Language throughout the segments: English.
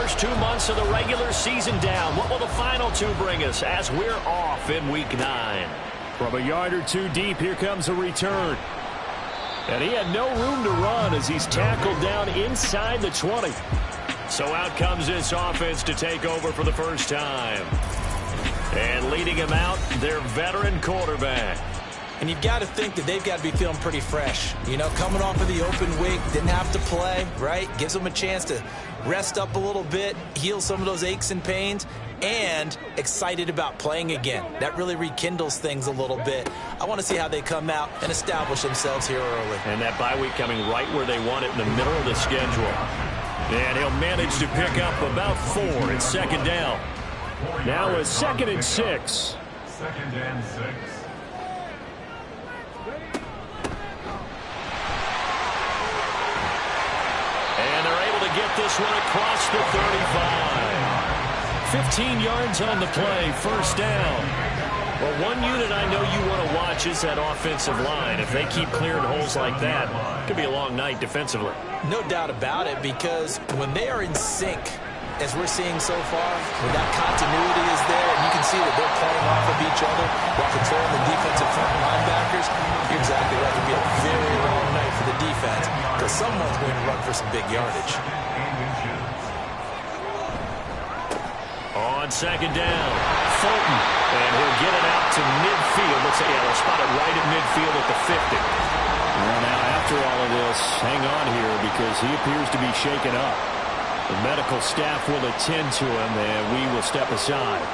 first 2 months of the regular season down. What will the final two bring us as we're off in Week 9? From a yard or two deep, here comes a return. And he had no room to run as he's tackled down inside the 20. So out comes this offense to take over for the first time. And leading him out, their veteran quarterback. And you've got to think that they've got to be feeling pretty fresh. You know, coming off of the open week, didn't have to play, right? Gives them a chance to rest up a little bit, heal some of those aches and pains, and excited about playing again. That really rekindles things a little bit. I want to see how they come out and establish themselves here early. And that bye week coming right where they want it in the middle of the schedule. And he'll manage to pick up about 4 at second down. Now a 2nd and 6. 2nd and 6. And they're able to get this one across the 35. 15 yards on the play, first down. Well, one unit I know you want to watch is that offensive line. If they keep clearing holes like that, it could be a long night defensively. No doubt about it, because when they are in sync, as we're seeing so far, when that continuity is there, and you can see that they're playing off of each other while controlling the defensive front linebackers, you're exactly right. It could be a very long night for the defense, because someone's going to run for some big yardage. On second down, Fulton, and he'll get it out to midfield. Looks like they'll spot it right at midfield at the 50. Well, now after all of this, hang on here because he appears to be shaken up. The medical staff will attend to him, and we will step aside.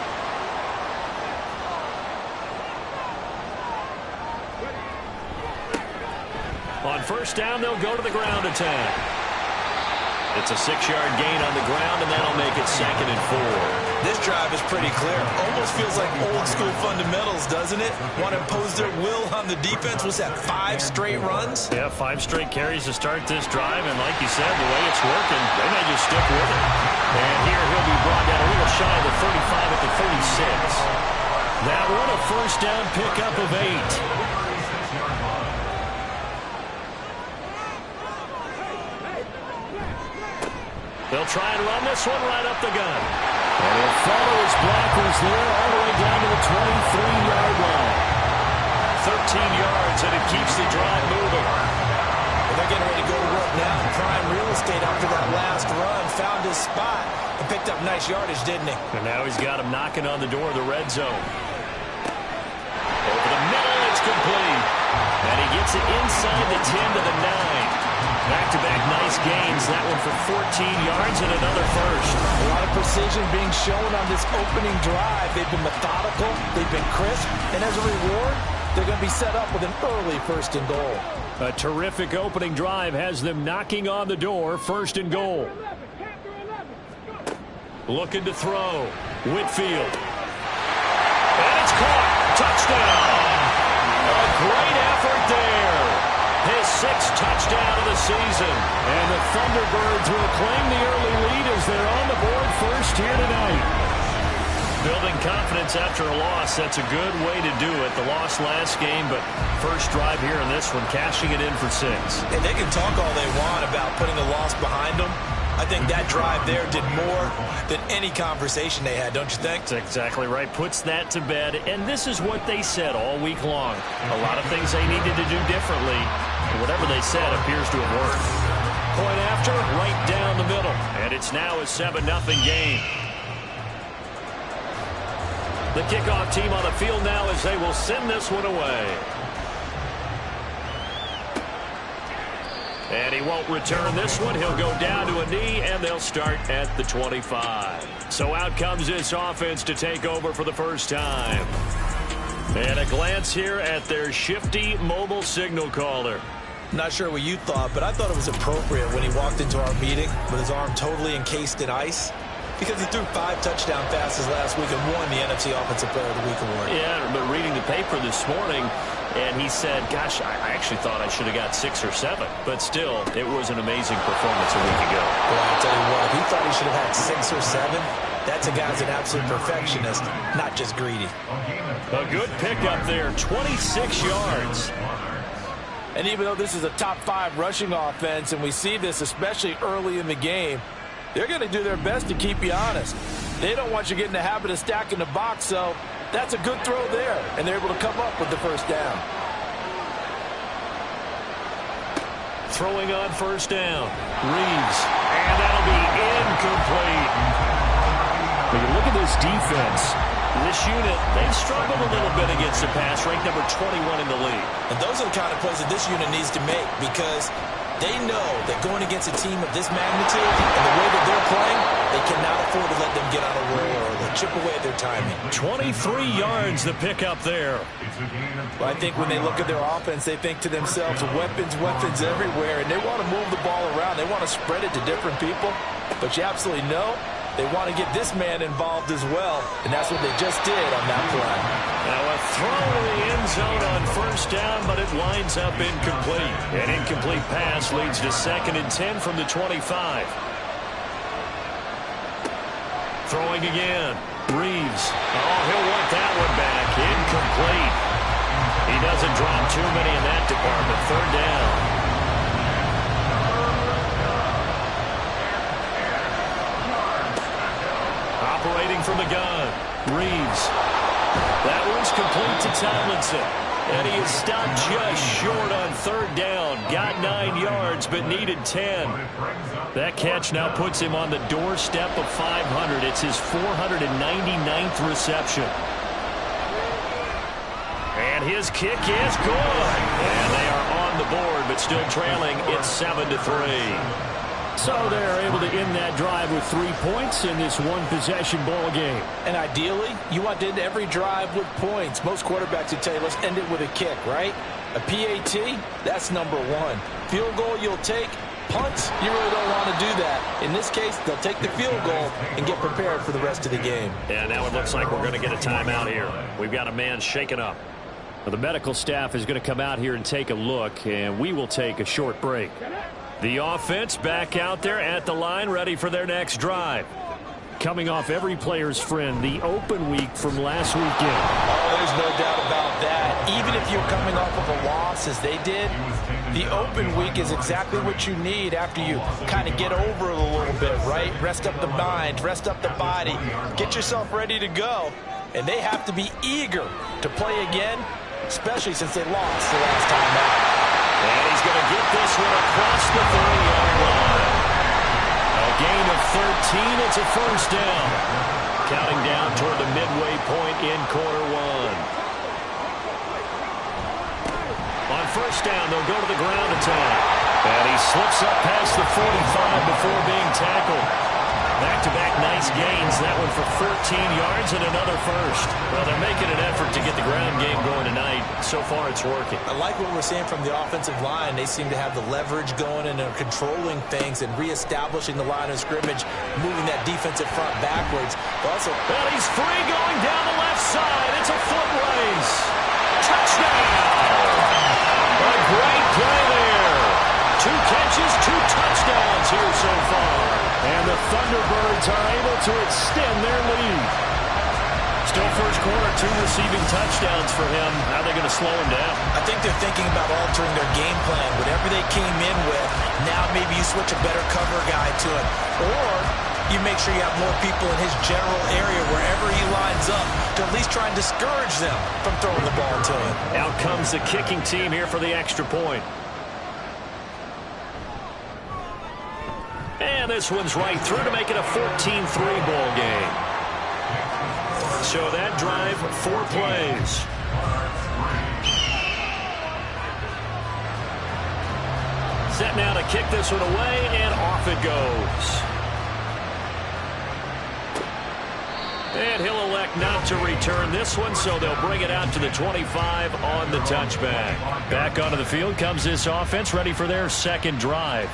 On first down, they'll go to the ground attack. It's a 6-yard gain on the ground, and that'll make it 2nd and 4. This drive is pretty clear. Almost feels like old-school fundamentals, doesn't it? Want to impose their will on the defense. Was that 5 straight runs? Yeah, 5 straight carries to start this drive, and like you said, the way it's working, they may just stick with it. And here he'll be brought down a little shy of the 35 at the 36. That one a first down pickup of 8. They'll try and run this one right up the gut. And he'll follow his blockers there all the way down to the 23-yard line. 13 yards, and it keeps the drive moving. Well, they're getting ready to go to work now. Prime real estate after that last run. Found his spot and picked up nice yardage, didn't he? And now he's got him knocking on the door of the red zone. Over the middle, it's complete. And he gets it inside the 10 to the 9. Back-to-back nice gains. That one for 14 yards and another first. A lot of precision being shown on this opening drive. They've been methodical. They've been crisp. And as a reward, they're going to be set up with an early 1st and goal. A terrific opening drive has them knocking on the door, 1st and goal. Looking to throw. Whitfield. And it's caught. Touchdown. A great effort there. His 6th touchdown of the season. And the Thunderbirds will claim the early lead as they're on the board first here tonight. Building confidence after a loss, that's a good way to do it. The loss last game, but first drive here in this one, cashing it in for 6. And they can talk all they want about putting the loss behind them. I think that drive there did more than any conversation they had, don't you think? That's exactly right. Puts that to bed. And this is what they said all week long. A lot of things they needed to do differently. Whatever they said appears to have worked. Point after, right down the middle. And it's now a 7-0 game. The kickoff team on the field now as they will send this one away. And he won't return this one. He'll go down to a knee, and they'll start at the 25. So out comes this offense to take over for the first time. And a glance here at their shifty mobile signal caller. Not sure what you thought, but I thought it was appropriate when he walked into our meeting with his arm totally encased in ice, because he threw 5 touchdown passes last week and won the NFC Offensive Player of the Week award. Yeah, but reading the paper this morning, and he said, gosh, I actually thought I should have got 6 or 7. But still, it was an amazing performance a week ago. Well, I'll tell you what, if he thought he should have had 6 or 7, that's a guy who's an absolute perfectionist, not just greedy. A good pickup there, 26 yards. And even though this is a top 5 rushing offense, and we see this especially early in the game, They're going to do their best to keep you honest. They don't want you getting the habit of stacking the box, so that's a good throw there, and they're able to come up with the first down. Throwing on first down. Reeves. And that'll be incomplete. When you look at this defense, this unit, they've struggled a little bit against the pass, ranked number 21 in the league. And those are the kind of plays that this unit needs to make because they know that going against a team of this magnitude and the way that they're playing, they cannot afford to let them get on a roll or they'll chip away at their timing. 23 yards the pickup there. Well, I think when they look at their offense, they think to themselves, weapons, weapons everywhere, and they want to move the ball around. They want to spread it to different people, but you absolutely know they want to get this man involved as well, and that's what they just did on that play. Now a throw to the end zone on first down, but it winds up incomplete. An incomplete pass leads to 2nd and 10 from the 25. Throwing again. Reeves. Oh, he'll want that one back. Incomplete. He doesn't drop too many in that department. 3rd down. Operating from the gun. Reeves. That one's complete to Tomlinson. And he is stopped just short on 3rd down. Got 9 yards, but needed 10. That catch now puts him on the doorstep of 500. It's his 499th reception. And his kick is good. And they are on the board, but still trailing. It's 7-3. so they're able to end that drive with 3 points in this one-possession ball game. And ideally, you want to end every drive with points. Most quarterbacks would tell you, let's end it with a kick, right? A PAT, that's number 1. Field goal you'll take. Punts, you really don't want to do that. In this case, they'll take the field goal and get prepared for the rest of the game. Yeah, now it looks like we're going to get a timeout here. We've got a man shaken up. Well, the medical staff is going to come out here and take a look, and we will take a short break. The offense back out there at the line, ready for their next drive. Coming off every player's friend, the open week from last weekend. Oh, there's no doubt about that. Even if you're coming off of a loss as they did, the open week is exactly what you need after you kind of get over it a little bit, right? Rest up the mind, rest up the body, get yourself ready to go. And they have to be eager to play again, especially since they lost the last time out. And he's going to get this one across the 30-yard line. A gain of 13. It's a first down. Counting down toward the midway point in quarter one. On first down, they'll go to the ground attack. And he slips up past the 45 before being tackled. Back-to-back nice gains. That one for 14 yards and another first. Well, they're making an effort to get the ground game going tonight. So far, it's working. I like what we're seeing from the offensive line. They seem to have the leverage going and they're controlling things and reestablishing the line of scrimmage, moving that defensive front backwards. Also, well, he's free going down the left side. It's a foot race. Touchdown! A great play there. 2 catches, 2 touchdowns here so far. And the Thunderbirds are able to extend their lead. Still first quarter, 2 receiving touchdowns for him. How are they going to slow him down? I think they're thinking about altering their game plan. Whatever they came in with, now maybe you switch a better cover guy to him. Or you make sure you have more people in his general area wherever he lines up to at least try and discourage them from throwing the ball to him. Out comes the kicking team here for the extra point. And this one's right through to make it a 14-3 ball game. So that drive, 4 plays. Set now to kick this one away, and off it goes. And he'll elect not to return this one, so they'll bring it out to the 25 on the touchback. Back onto the field comes this offense, ready for their second drive.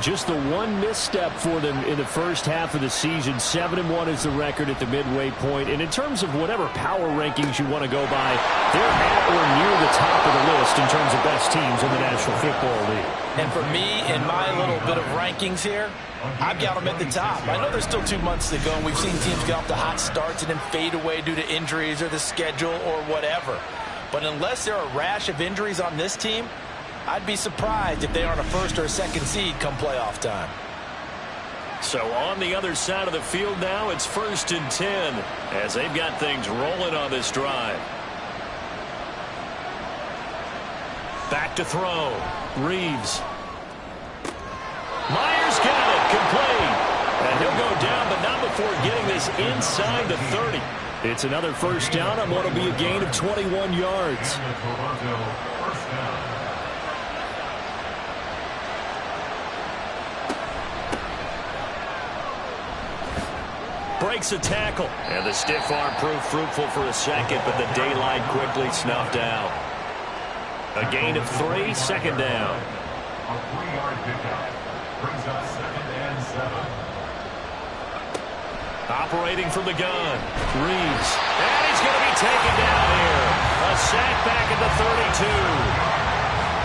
Just the one misstep for them in the first half of the season. 7-1 is the record at the midway point. And in terms of whatever power rankings you want to go by, they're at or near the top of the list in terms of best teams in the National Football League. And for me, in my little bit of rankings here, I've got them at the top. I know there's still 2 months to go, and we've seen teams get off to hot starts and then fade away due to injuries or the schedule or whatever. But unless there are a rash of injuries on this team, I'd be surprised if they aren't a first or a second seed come playoff time. So on the other side of the field now, it's 1st and 10 as they've got things rolling on this drive. Back to throw. Reeves. Myers got it. Complete. And he'll go down, but not before getting this inside the 30. It's another first down on what will be a gain of 21 yards. Breaks a tackle. And the stiff arm proved fruitful for a second, but the daylight quickly snuffed out. A gain of 3, 2nd down. A 3-yard pickup brings up 2nd and 7. Operating from the gun. Reeves. And he's going to be taken down here. A sack back at the 32.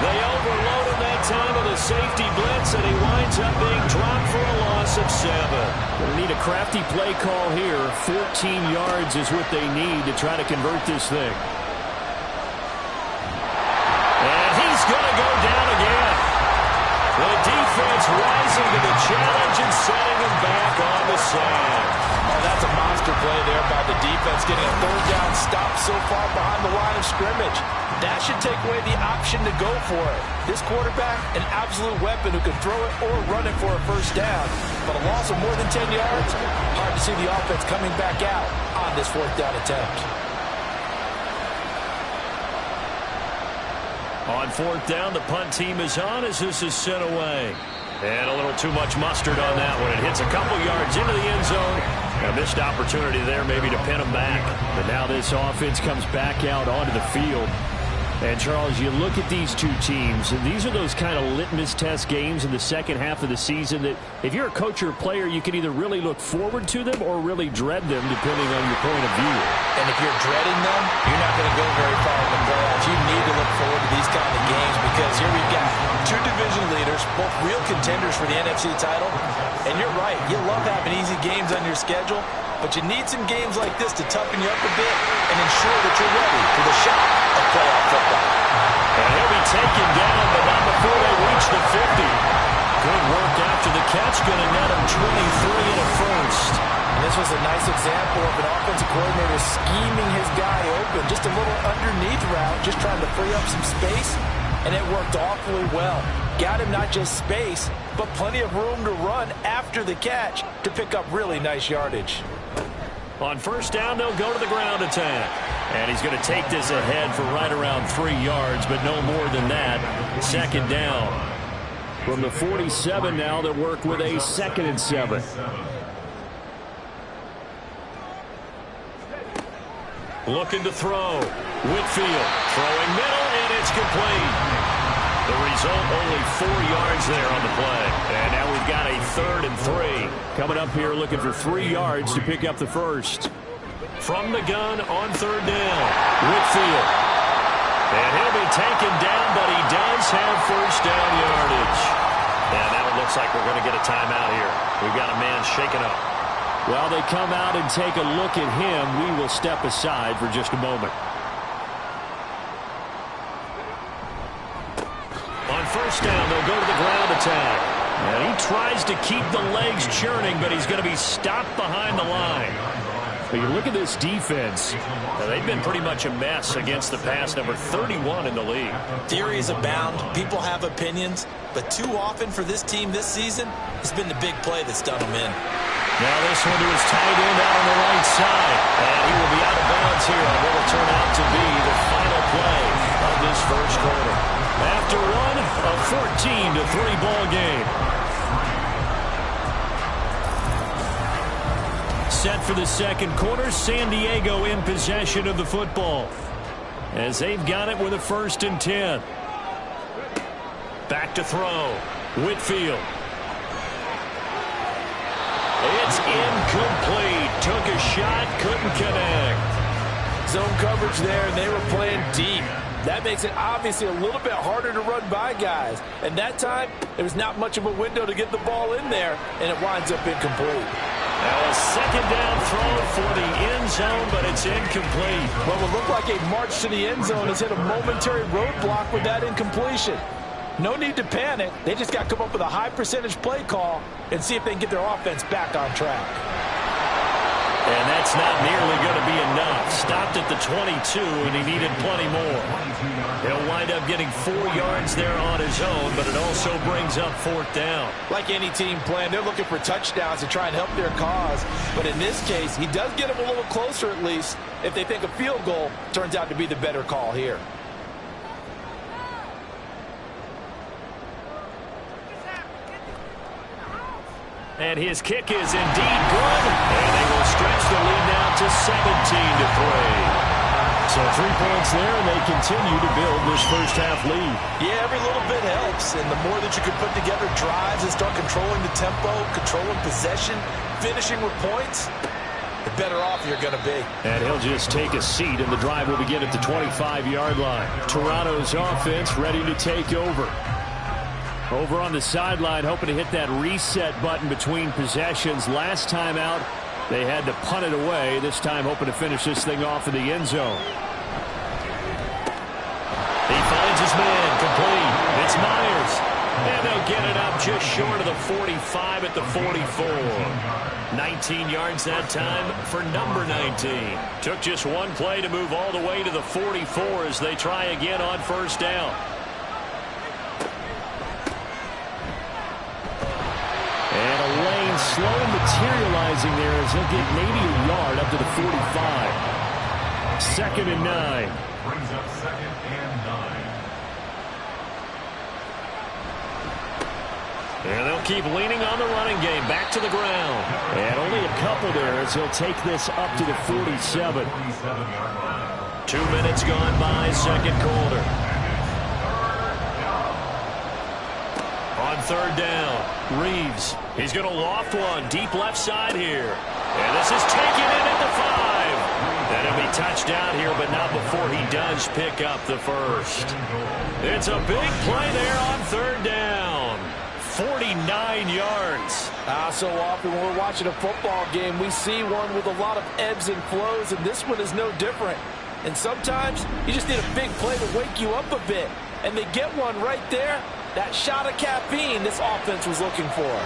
They overload him that time with a safety blitz, and he winds up being dropped for a loss of 7. They need a crafty play call here. 14 yards is what they need to try to convert this thing. And he's going to go down again. The defense rising to the challenge and setting him back on the sand. Oh, that's a monster play there by the defense, getting a 3rd down stop so far behind the line of scrimmage. That should take away the option to go for it. This quarterback, an absolute weapon who can throw it or run it for a 1st down. But a loss of more than 10 yards, hard to see the offense coming back out on this 4th down attempt. On 4th down, the punt team is on as this is sent away. And a little too much mustard on that one. It hits a couple yards into the end zone. A missed opportunity there maybe to pin them back. But now this offense comes back out onto the field. And, Charles, you look at these two teams, and these are those kind of litmus test games in the second half of the season that if you're a coach or a player, you can either really look forward to them or really dread them, depending on your point of view. And if you're dreading them, you're not going to go very far in the playoffs. You need to look forward to these kind of games because here we've got 2 division leaders, both real contenders for the NFC title. And you're right, you love having easy games on your schedule, but you need some games like this to toughen you up a bit and ensure that you're ready for the shot of playoff football. And he'll be taken down, but not before they reach the 50. Good work after the catch, going to net him 23 and a 1st. And this was a nice example of an offensive coordinator scheming his guy open, just a little underneath route, just trying to free up some space, and it worked awfully well. Got him not just space, but plenty of room to run after the catch to pick up really nice yardage. On 1st down, they'll go to the ground attack. And he's going to take this ahead for right around 3 yards, but no more than that. 2nd down. From the 47 now, they'll work with a 2nd and 7. Looking to throw. Whitfield throwing middle, and it's complete. The result, only 4 yards there on the play. And now we've got a 3rd and 3. Coming up here looking for 3 yards to pick up the 1st. From the gun on 3rd down. Whitfield. And he'll be taken down, but he does have 1st down yardage. And now it looks like we're going to get a timeout here. We've got a man shaken up. While they come out and take a look at him, we will step aside for just a moment. On 1st down, they'll go to the ground attack. And he tries to keep the legs churning, but he's going to be stopped behind the line. But you look at this defense. Now, they've been pretty much a mess against the pass, number 31 in the league. Theories abound. People have opinions. But too often for this team this season, it's been the big play that's done them in. Now this one to his tight end out on the right side. And he will be out of bounds here on what will turn out to be the final play of this 1st quarter. After one, a 14-3 ball game. Set for the 2nd quarter, San Diego in possession of the football as they've got it with a 1st and 10. Back to throw. Whitfield. It's incomplete. Took a shot, couldn't connect. Zone coverage there, and they were playing deep. That makes it obviously a little bit harder to run by guys. And that time, there was not much of a window to get the ball in there, and it winds up incomplete. Now a 2nd down throw for the end zone, but it's incomplete. What would look like a march to the end zone has hit a momentary roadblock with that incompletion. No need to panic. They just got to come up with a high percentage play call and see if they can get their offense back on track. And that's not nearly going to be enough. Stopped at the 22, and he needed plenty more. He'll wind up getting 4 yards there on his own, but it also brings up 4th down. Like any team playing, they're looking for touchdowns to try and help their cause. But in this case, he does get them a little closer at least if they think a field goal turns out to be the better call here. And his kick is indeed good. And they will stretch the lead now to 17-3. So 3 points there, and they continue to build this first half lead. Yeah, every little bit helps. And the more that you can put together drives and start controlling the tempo, controlling possession, finishing with points, the better off you're going to be. And he'll just take a seat, and the drive will begin at the 25-yard line. Toronto's offense ready to take over. Over on the sideline, hoping to hit that reset button between possessions. Last time out, they had to punt it away. This time, hoping to finish this thing off in the end zone. He finds his man, complete. It's Myers. And they'll get it up just short of the 45 at the 44. 19 yards that time for number 19. Took just one play to move all the way to the 44 as they try again on first down. And a lane slowly materializing there as he'll get maybe a yard up to the 45. 2nd and 9. Brings up 2nd and 9. And they'll keep leaning on the running game. Back to the ground. And only a couple there as he'll take this up to the 47. 2 minutes gone by, second quarter. On third down, Reeves. He's going to loft one deep left side here. And this is taken in at the 5. And he'll be touched out here, but not before he does pick up the first. It's a big play there on third down. 49 yards. So often when we're watching a football game, we see one with a lot of ebbs and flows, and this one is no different. And sometimes you just need a big play to wake you up a bit. And they get one right there. That shot of caffeine this offense was looking for.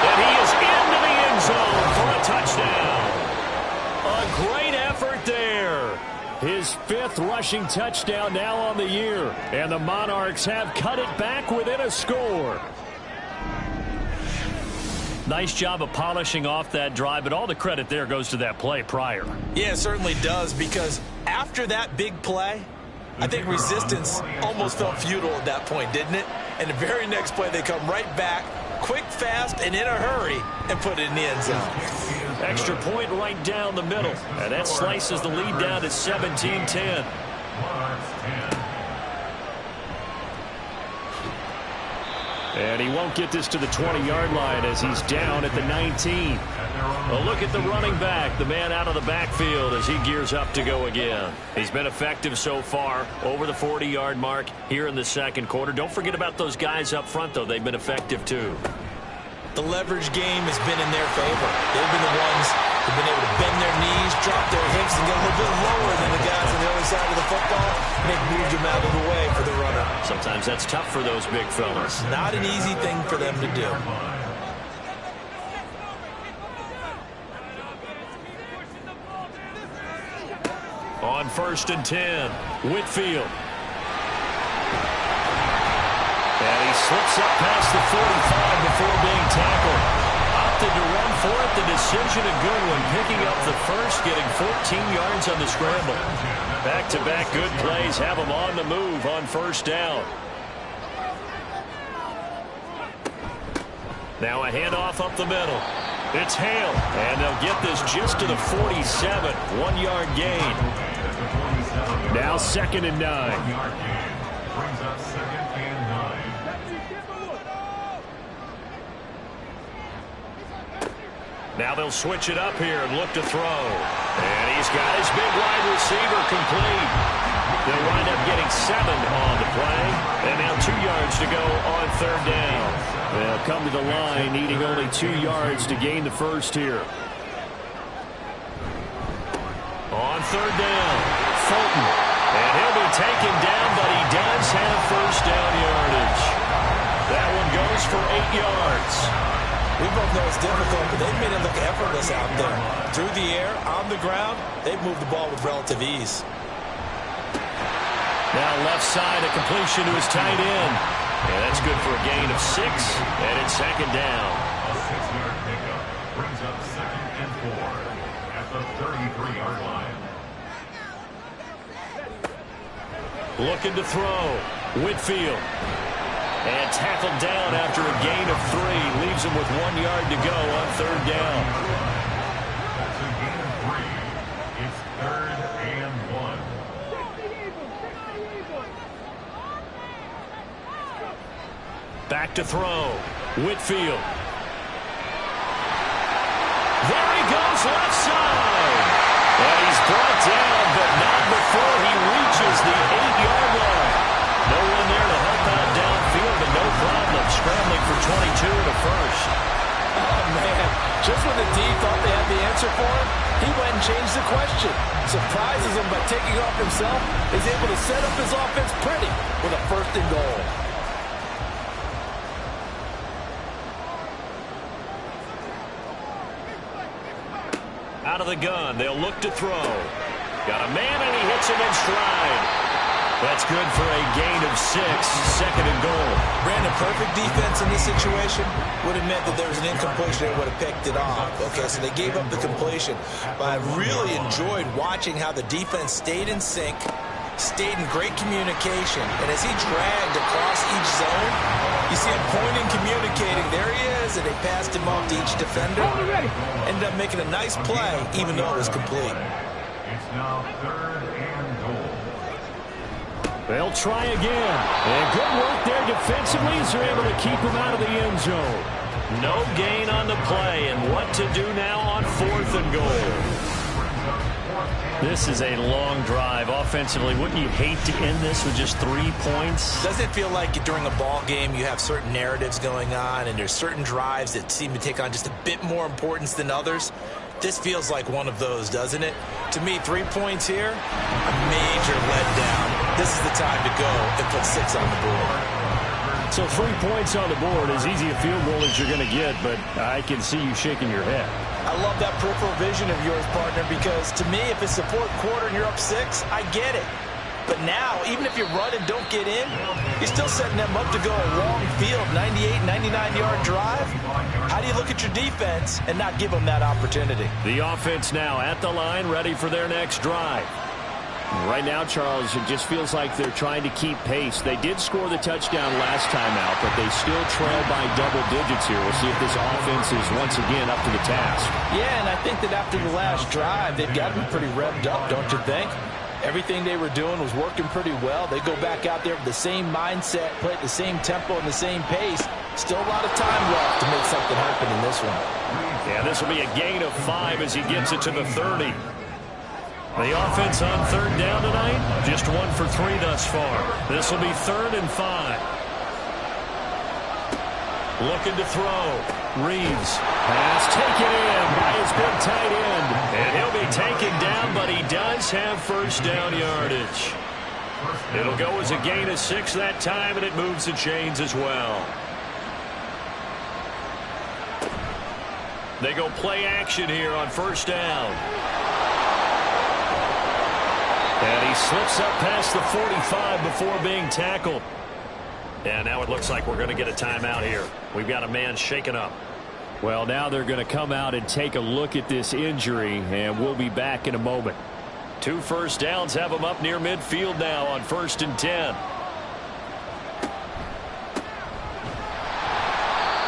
And he is into the end zone for a touchdown. A great effort there. His 5th rushing touchdown now on the year. And the Monarchs have cut it back within a score. Nice job of polishing off that drive, but all the credit there goes to that play prior. Yeah, it certainly does, because after that big play, I think resistance almost felt futile at that point, didn't it? And the very next play, they come right back, quick, fast, and in a hurry, and put it in the end zone. Extra point right down the middle, and that slices the lead down to 17-10. And he won't get this to the 20-yard line as he's down at the 19. A look at the running back, the man out of the backfield as he gears up to go again. He's been effective so far, over the 40-yard mark here in the second quarter. Don't forget about those guys up front, though. They've been effective, too. The leverage game has been in their favor. They've been the ones who've been able to bend their knees, drop their hips, and get a little bit lower than the guys on the other side of the football. And they've moved them out of the way for the runner. Sometimes that's tough for those big fellas. Not an easy thing for them to do. On 1st and 10, Whitfield. And he slips up past the 45 before being tackled. Opted to run for it. The decision a good one. Picking up the first, getting 14 yards on the scramble. Back-to-back good plays have him on the move on first down. Now a handoff up the middle. It's Hale. And they'll get this just to the 47. 1-yard gain. Now 2nd and 9. Brings up 2nd and 9. Now they'll switch it up here and look to throw. And he's got his big wide receiver complete. They'll wind up getting 7 on the play. And now 2 yards to go on third down. They'll come to the line needing only 2 yards to gain the first here. third down. Fulton. And he'll be taken down, but he does have first down yardage. That one goes for 8 yards. We both know it's difficult, but they've made it look effortless out there. Through the air, on the ground, they've moved the ball with relative ease. Now left side, a completion to his tight end. And that's good for a gain of 6, and it's second down. A 6-yard pickup brings up 2nd and 4 at the 33-yard line. Looking to throw. Whitfield. And tackled down after a gain of 3. Leaves him with 1 yard to go on third down. That's a gain of 3. It's 3rd and 1. Back to throw. Whitfield. There he goes, left side. And he's brought down, but not before he reaches the 8-yard line. No one there to help out downfield, but no problem scrambling for 22 to first. Oh, man. Just when the D thought they had the answer for him, he went and changed the question. Surprises him by taking off himself. Is able to set up his offense pretty with a 1st and goal. Out of the gun, they'll look to throw. Got a man, and he hits him in stride. That's good for a gain of 6, 2nd and goal. Brandon, perfect defense in this situation would have meant that there was an incompletion and would have picked it off. Okay, so they gave up the completion. But I really enjoyed watching how the defense stayed in sync, stayed in great communication. And as he dragged across each zone, you see him pointing, communicating. There he is, and they passed him off to each defender. Ended up making a nice play, even though it was complete. It's now 3rd and goal. They'll try again. And good work there defensively as they're able to keep him out of the end zone. No gain on the play, and what to do now on 4th and goal. This is a long drive. Offensively, wouldn't you hate to end this with just 3 points? Doesn't it feel like during a ball game you have certain narratives going on and there's certain drives that seem to take on just a bit more importance than others? This feels like one of those, doesn't it? To me, 3 points here, a major letdown. This is the time to go and put 6 on the board. So 3 points on the board, as easy a field goal as you're going to get, but I can see you shaking your head. I love that peripheral vision of yours, partner, because to me, if it's the 4th quarter and you're up 6, I get it. But now, even if you run and don't get in, you're still setting them up to go a long field, 98, 99-yard drive. How do you look at your defense and not give them that opportunity? The offense now at the line, ready for their next drive. Right now, Charles, it just feels like they're trying to keep pace. They did score the touchdown last time out, but they still trail by double digits here. We'll see if this offense is once again up to the task. Yeah, and I think that after the last drive, they've got to be pretty revved up, don't you think? Everything they were doing was working pretty well. They go back out there with the same mindset, play at the same tempo and the same pace. Still a lot of time left to make something happen in this one. Yeah, this will be a gain of 5 as he gets it to the 30. The offense on third down tonight, just 1 for 3 thus far. This will be 3rd and 5. Looking to throw. Reeves. Pass taken in by his big tight end. And he'll be taken down, but he does have first down yardage. It'll go as a gain of 6 that time, and it moves the chains as well. They go play action here on first down. And he slips up past the 45 before being tackled. And now it looks like we're going to get a timeout here. We've got a man shaken up. Well, now they're going to come out and take a look at this injury, and we'll be back in a moment. 2 first downs have him up near midfield now on 1st and 10.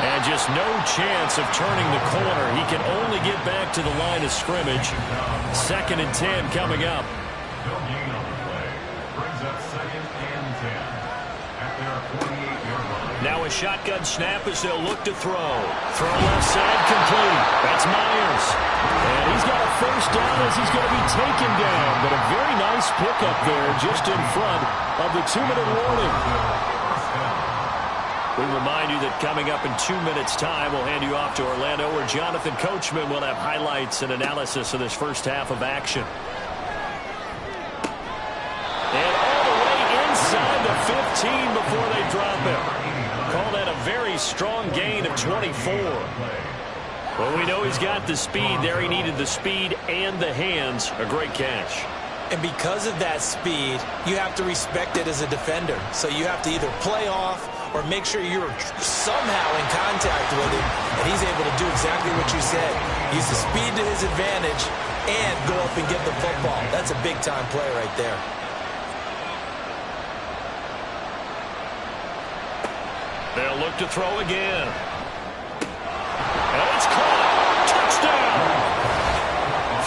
And just no chance of turning the corner. He can only get back to the line of scrimmage. 2nd and 10 coming up. No gain on the play. Brings up 2nd and 10 at their 48-yard line. Now a shotgun snap as they'll look to throw. Throw left side complete. That's Myers. And he's got a first down as he's going to be taken down. But a very nice pickup there just in front of the 2-minute warning. We remind you that coming up in 2 minutes' time, we'll hand you off to Orlando, where Jonathan Coachman will have highlights and analysis of this first half of action. very strong gain of 24. Well, we know he's got the speed there. He needed the speed and the hands. A great catch. And because of that speed, you have to respect it as a defender. So you have to either play off or make sure you're somehow in contact with him, and he's able to do exactly what you said. Use the speed to his advantage and go up and get the football. That's a big-time play right there. They'll look to throw again. And it's caught. Touchdown!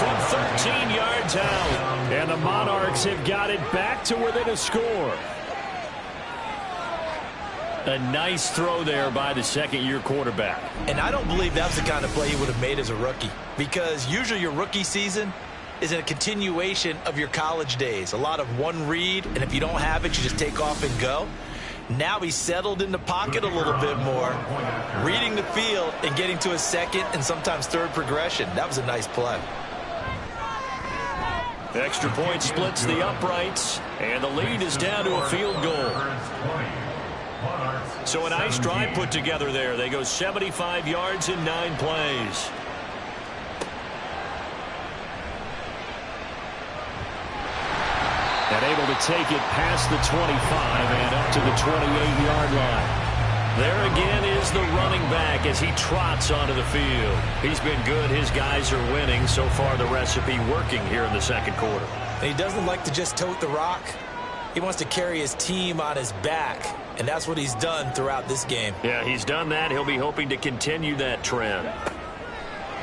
From 13 yards out. And the Monarchs have got it back to within a score. A nice throw there by the second-year quarterback. And I don't believe that's the kind of play he would have made as a rookie, because usually your rookie season is a continuation of your college days. A lot of one read, and if you don't have it, you just take off and go. Now he's settled in the pocket a little bit more, reading the field and getting to a second and sometimes third progression. That was a nice play. Extra point splits the uprights, and the lead is down to a field goal. So a nice drive put together there. They go 75 yards in 9 plays. And able to take it past the 25 and up to the 28-yard line. There again is the running back as he trots onto the field. He's been good. His guys are winning. So far, the recipe working here in the second quarter. And he doesn't like to just tote the rock. He wants to carry his team on his back, and that's what he's done throughout this game. Yeah, he's done that. He'll be hoping to continue that trend.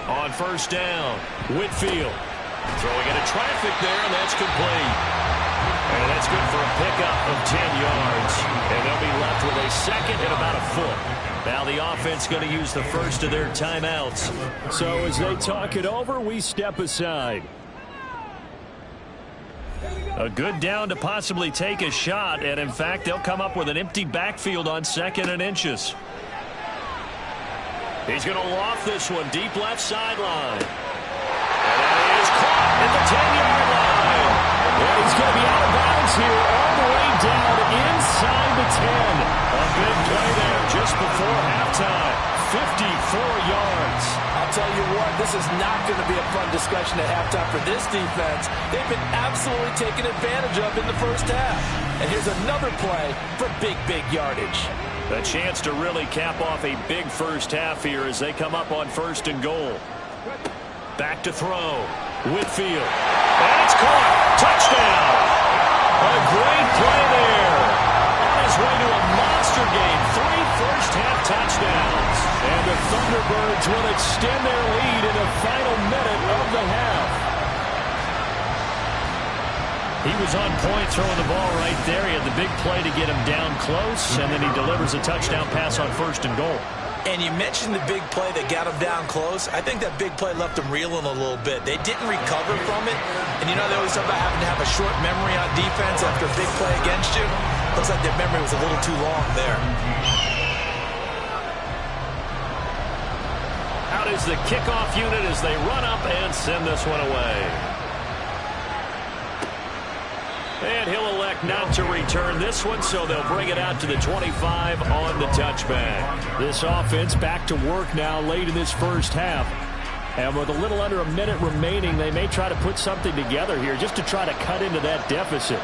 On first down, Whitfield throwing into traffic there, and that's complete. And that's good for a pickup of 10 yards. And they'll be left with a second and about a foot. Now the offense going to use the first of their timeouts. So as they talk it over, we step aside. A good down to possibly take a shot. And, in fact, they'll come up with an empty backfield on 2nd and inches. He's going to loft this one deep left sideline. And that is caught at the 10-yard line. And he's going to be out of bounds here all the way down inside the 10. A big play there just before halftime. 54 yards. I'll tell you what, this is not going to be a fun discussion at halftime for this defense. They've been absolutely taken advantage of in the first half. And here's another play for big yardage. A chance to really cap off a big first half here as they come up on 1st and goal. Back to throw. Whitfield. And it's caught. Touchdown. A great play there. On his way to a monster game. 3 first-half touchdowns. And the Thunderbirds will extend their lead in the final minute of the half. He was on point throwing the ball right there. He had the big play to get him down close, and then he delivers a touchdown pass on 1st and goal. And you mentioned the big play that got him down close. I think that big play left him reeling a little bit. They didn't recover from it. And you know they always talk about having to have a short memory on defense after a big play against you. Looks like their memory was a little too long there. Out is the kickoff unit as they run up and send this one away. And he'll elect not to return this one, so they'll bring it out to the 25 on the touchback. This offense back to work now late in this first half. And with a little under a minute remaining, they may try to put something together here just to try to cut into that deficit.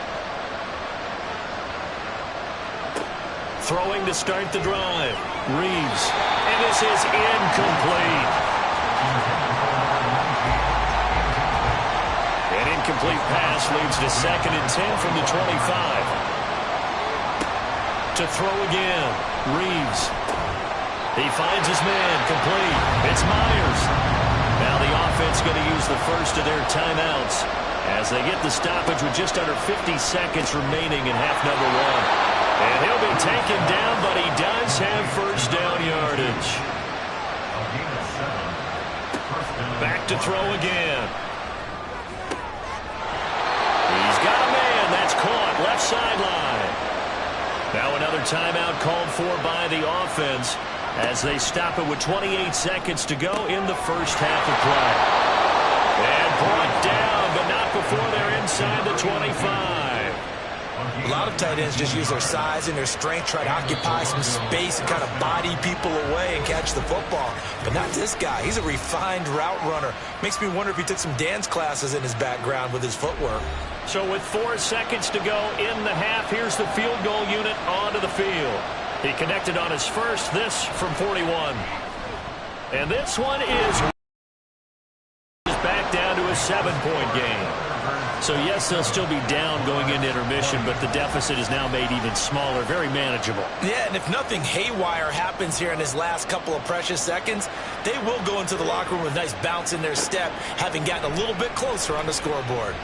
Throwing to start the drive. Reeves. And this is incomplete. An incomplete pass leads to 2nd and 10 from the 25. To throw again. Reeves. He finds his man. Complete. It's Myers. Now the offense going to use the first of their timeouts as they get the stoppage with just under 50 seconds remaining in half number 1. And he'll be taken down, but he does have first down yardage. Back to throw again. He's got a man. That's caught. Left sideline. Now another timeout called for by the offense as they stop it with 28 seconds to go in the first half of play. And brought down, but not before they're inside the 25. A lot of tight ends just use their size and their strength, try to occupy some space and kind of body people away and catch the football. But not this guy. He's a refined route runner. Makes me wonder if he took some dance classes in his background with his footwork. So with 4 seconds to go in the half, here's the field goal unit onto the field. He connected on his first, this from 41. And this one is back down to a 7-point game. So, yes, they'll still be down going into intermission, but the deficit is now made even smaller, very manageable. Yeah, and if nothing haywire happens here in his last couple of precious seconds, they will go into the locker room with a nice bounce in their step, having gotten a little bit closer on the scoreboard.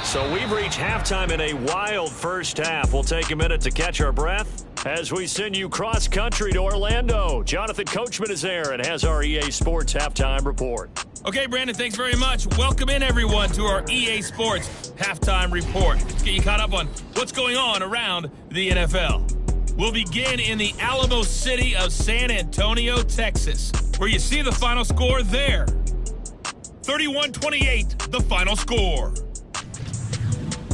So we've reached halftime in a wild first half. We'll take a minute to catch our breath as we send you cross-country to Orlando. Jonathan Coachman is there and has our EA Sports Halftime Report. Okay, Brandon, thanks very much. Welcome in, everyone, to our EA Sports Halftime Report. Let's get you caught up on what's going on around the NFL. We'll begin in the Alamo city of San Antonio, Texas, where you see the final score there. 31-28, the final score.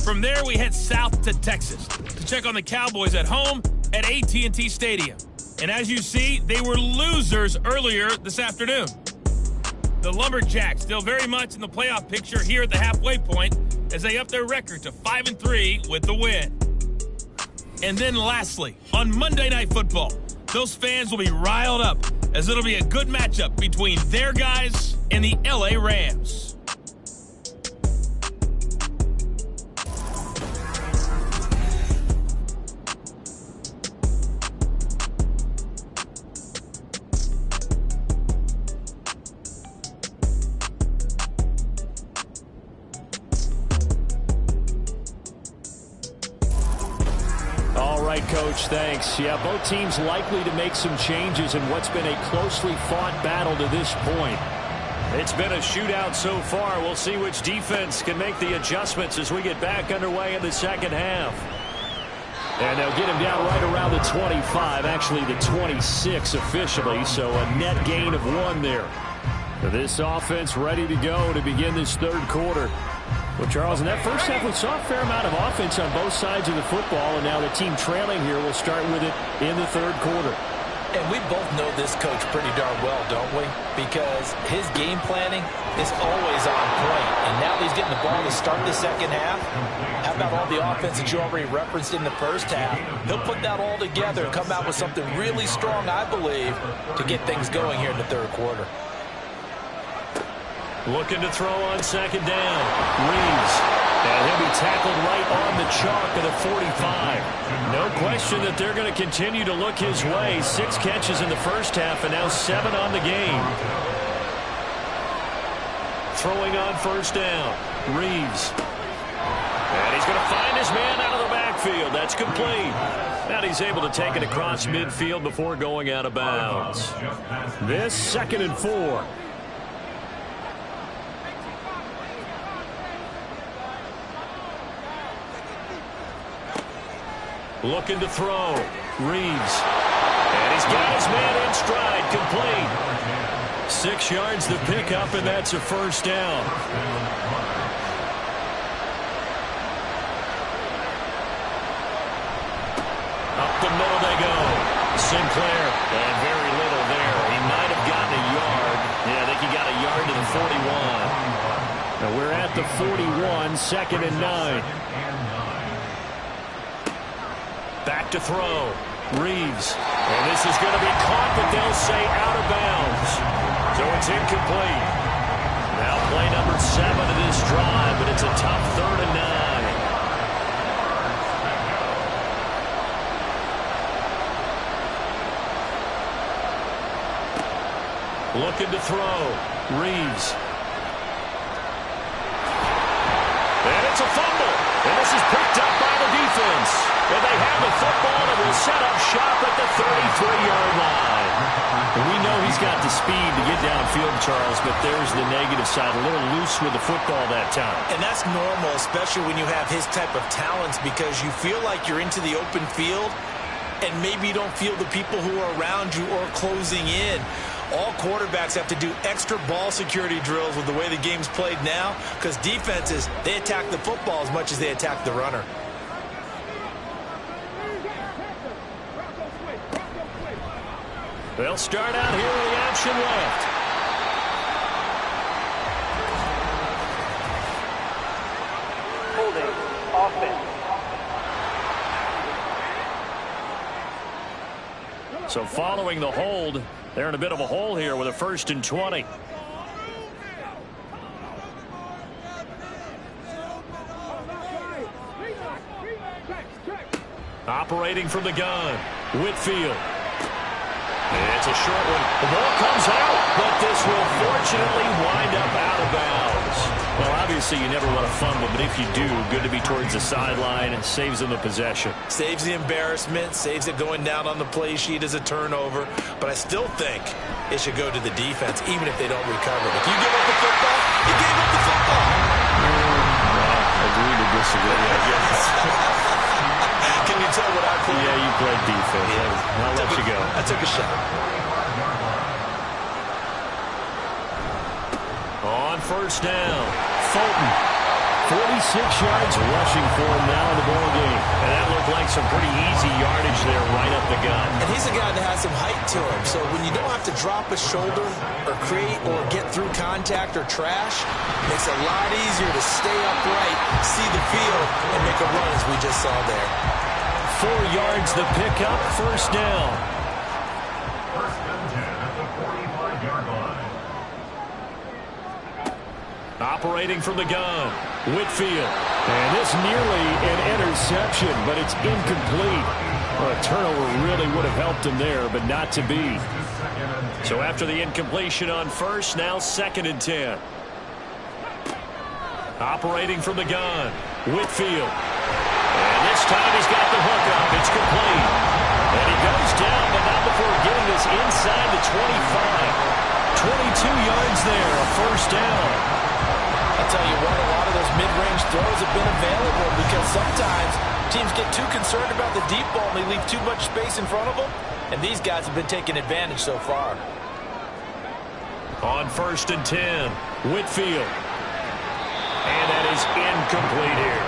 From there, we head south to Texas to check on the Cowboys at home at AT&T Stadium. And as you see, they were losers earlier this afternoon. The Lumberjacks still very much in the playoff picture here at the halfway point as they up their record to 5-3 with the win. And then lastly, on Monday Night Football, those fans will be riled up as it'll be a good matchup between their guys and the LA Rams. Coach, thanks. Yeah, both teams likely to make some changes in what's been a closely fought battle to this point. It's been a shootout so far. We'll see which defense can make the adjustments as we get back underway in the second half. And they'll get him down right around the 25, actually the 26 officially, so a net gain of 1 there. This offense ready to go to begin this third quarter. Well, Charles, in that first half, we saw a fair amount of offense on both sides of the football, and now the team trailing here will start with it in the third quarter. And we both know this coach pretty darn well, don't we? Because his game planning is always on point. And now that he's getting the ball to start the second half, how about all the offense that you already referenced in the first half? He'll put that all together and come out with something really strong, I believe, to get things going here in the third quarter. Looking to throw on second down. Reeves. And he'll be tackled right on the chalk of the 45. No question that they're going to continue to look his way. 6 catches in the first half and now 7 on the game. Throwing on first down. Reeves. And he's going to find his man out of the backfield. That's complete. And he's able to take it across midfield before going out of bounds. This 2nd and 4. Looking to throw. Reeves. And he's got his man in stride. Complete. 6 yards to pick up, and that's a first down. Up the middle they go. Sinclair. And very little there. He might have gotten a yard. Yeah, I think he got a yard to the 41. Now we're at the 41, 2nd and 9. Back to throw. Reeves. And this is going to be caught, but they'll say out of bounds. So it's incomplete. Now play number 7 of this drive, but it's a tough 3rd and 9. Looking to throw. Reeves. And it's a fumble. And this is picked up by the defense. And they have the football and will set up shop at the 33-yard line. And we know he's got the speed to get downfield, Charles, but there's the negative side. A little loose with the football that time. And that's normal, especially when you have his type of talents, because you feel like you're into the open field, and maybe you don't feel the people who are around you or closing in. All quarterbacks have to do extra ball security drills with the way the game's played now, because defenses, they attack the football as much as they attack the runner. They'll start out here with the action left. Holding offense. So following the hold, they're in a bit of a hole here with a 1st and 20. Operating from the gun, Whitfield. It's a short one. The ball comes out, but this will fortunately wind up out of bounds. Well, obviously you never want to fumble, but if you do, good to be towards the sideline. It saves them the possession. Saves the embarrassment, saves it going down on the play sheet as a turnover. But I still think it should go to the defense, even if they don't recover. If you give up the football, you gave up the football. Agree to disagree, I guess. Can you tell what I played? Yeah, you played defense. Yeah. I'll let you go. I took a shot. On 1st down, Fulton. 46 yards rushing for him now in the ball game. And that looked like some pretty easy yardage there right up the gut. And he's a guy that has some height to him. So when you don't have to drop a shoulder or create or get through contact or trash, it makes it a lot easier to stay upright, see the field, and make a run as we just saw there. 4 yards the pickup, 1st down. 1st and 10 at the 45-yard line. Operating from the gun, Whitfield. And this nearly an interception, but it's incomplete. Well, a turnover really would have helped him there, but not to be. So after the incompletion on 1st, now 2nd and 10. Operating from the gun, Whitfield. And this time he's got the hook up. It's complete. And he goes down, but not before getting this inside the 25. 22 yards there, a 1st down. I'll tell you what, a lot of those mid-range throws have been available because sometimes teams get too concerned about the deep ball and they leave too much space in front of them. And these guys have been taking advantage so far. On 1st and 10, Whitfield. And that is incomplete here.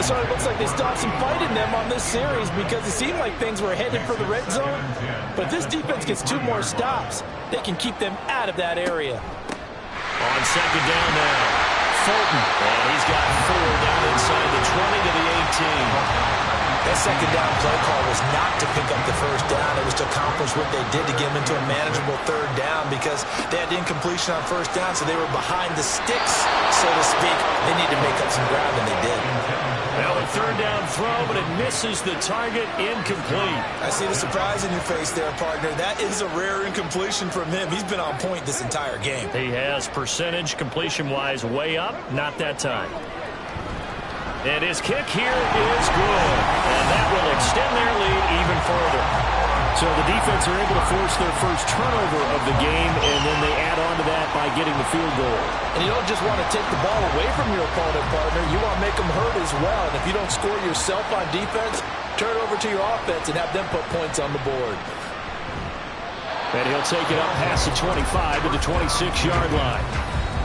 So it looks like they stopped some fight in them on this series because it seemed like things were headed for the red zone. But if this defense gets 2 more stops, they can keep them out of that area. On 2nd down now, Fulton. And he's got 4 down inside the 20 to the 18. That 2nd down play call was not to pick up the 1st down. It was to accomplish what they did to get them into a manageable 3rd down because they had incompletion on 1st down, so they were behind the sticks, so to speak. They need to make up some ground, and they did. Now a 3rd down throw, but it misses the target, incomplete. I see the surprise in your face there, partner. That is a rare incompletion from him. He's been on point this entire game. He has percentage completion-wise way up, not that time. And his kick here is good. And that will extend their lead even further. So the defense are able to force their 1st turnover of the game, and then they add on to that by getting the field goal. And you don't just want to take the ball away from your opponent, partner. You want to make them hurt as well. And if you don't score yourself on defense, turn it over to your offense and have them put points on the board. And he'll take it up past the 25 to the 26-yard line.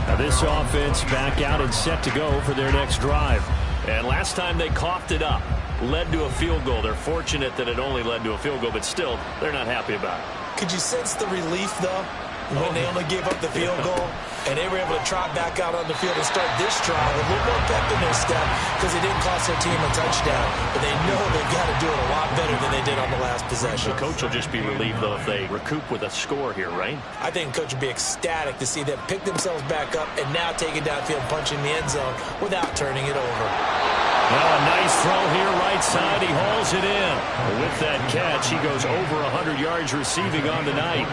Now this offense back out and set to go for their next drive. And last time they coughed it up, led to a field goal. They're fortunate that it only led to a field goal, but still, they're not happy about it. Could you sense the relief, though, when they only gave up the field goal? And they were able to trot back out on the field and start this drive with a little more pep in their step because it didn't cost their team a touchdown. But they know they've got to do it a lot better than they did on the last possession. The coach will just be relieved, though, if they recoup with a score here, right? I think coach will be ecstatic to see them pick themselves back up and now take it downfield, punching the end zone without turning it over. Well, a nice throw here right side. He hauls it in. With that catch, he goes over 100 yards receiving on the night.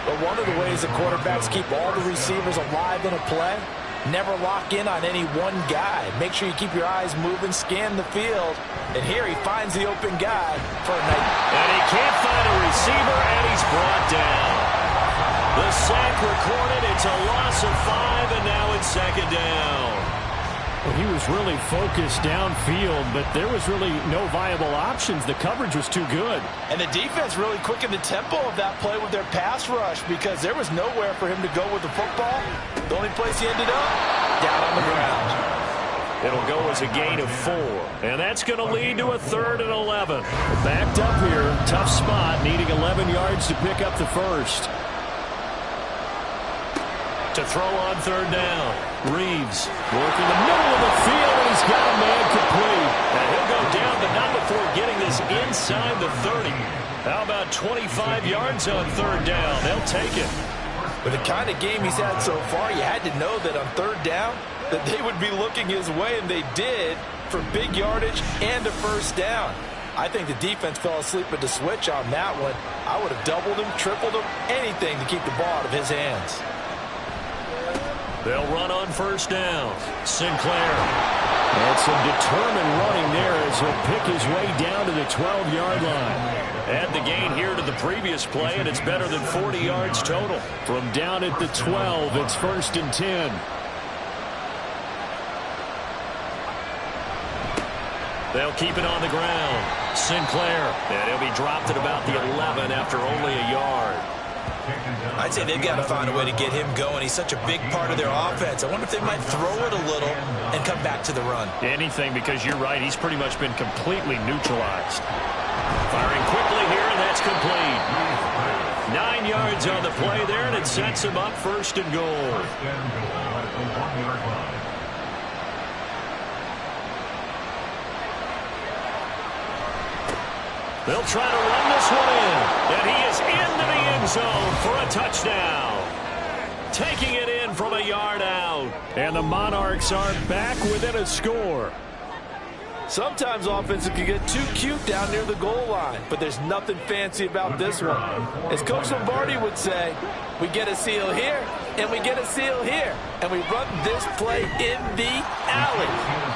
But one of the ways that quarterbacks keep all the receivers alive in a play, never lock in on any one guy. Make sure you keep your eyes moving, scan the field. And here he finds the open guy for a night. And he can't find a receiver, and he's brought down. The sack recorded. It's a loss of 5, and now it's 2nd down. He was really focused downfield, but there was really no viable options. The coverage was too good. And the defense really quickened the tempo of that play with their pass rush because there was nowhere for him to go with the football. The only place he ended up, down on the ground. It'll go as a gain of 4. And that's going to lead to a 3rd and 11. Backed up here. Tough spot, needing 11 yards to pick up the first. To throw on 3rd down. Reeves working the middle of the field, and he's got a man complete. And he'll go down, but not before getting this inside the 30. How about 25 yards on 3rd down? They'll take it. With the kind of game he's had so far, you had to know that on 3rd down, that they would be looking his way, and they did, for big yardage and a first down. I think the defense fell asleep at the switch on that one. I would have doubled him, tripled him, anything to keep the ball out of his hands. They'll run on 1st down. Sinclair. And some determined running there as he'll pick his way down to the 12-yard line. Add the gain here to the previous play, and it's better than 40 yards total. From down at the 12, it's 1st and 10. They'll keep it on the ground. Sinclair. And he'll be dropped at about the 11 after only a yard. I'd say they've got to find a way to get him going. He's such a big part of their offense. I wonder if they might throw it a little and come back to the run. Anything, because you're right. He's pretty much been completely neutralized. Firing quickly here, and that's complete. 9 yards on the play there, and it sets him up 1st and goal. They'll try to run this one in, and he is into the end zone for a touchdown. Taking it in from a yard out. And the Monarchs are back within a score. Sometimes offenses can get too cute down near the goal line, but there's nothing fancy about this one. As Coach Lombardi would say, we get a seal here, and we get a seal here, and we run this play in the alley.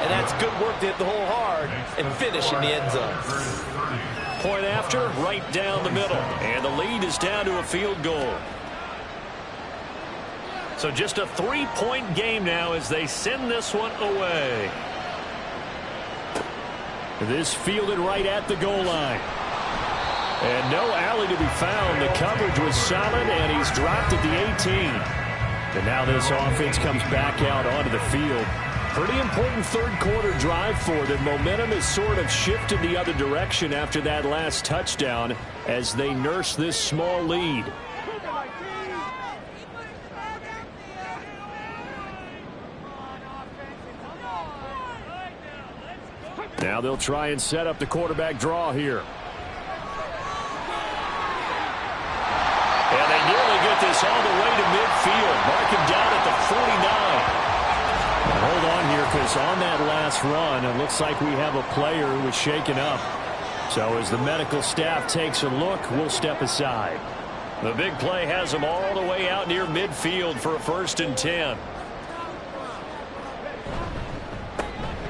And that's good work to hit the hole hard and finish in the end zone. Point after, right down the middle. And the lead is down to a field goal. So just a 3-point game now as they send this one away. This fielded right at the goal line. And no alley to be found. The coverage was solid, and he's dropped at the 18. And now this offense comes back out onto the field. Pretty important 3rd quarter drive for them. Momentum has sort of shifted the other direction after that last touchdown as they nurse this small lead. Now they'll try and set up the quarterback draw here. And they nearly get this all the way to midfield. Mark him down at the 49. Hold on here, because on that last run, it looks like we have a player who was shaken up. So as the medical staff takes a look, we'll step aside. The big play has them all the way out near midfield for a 1st and 10.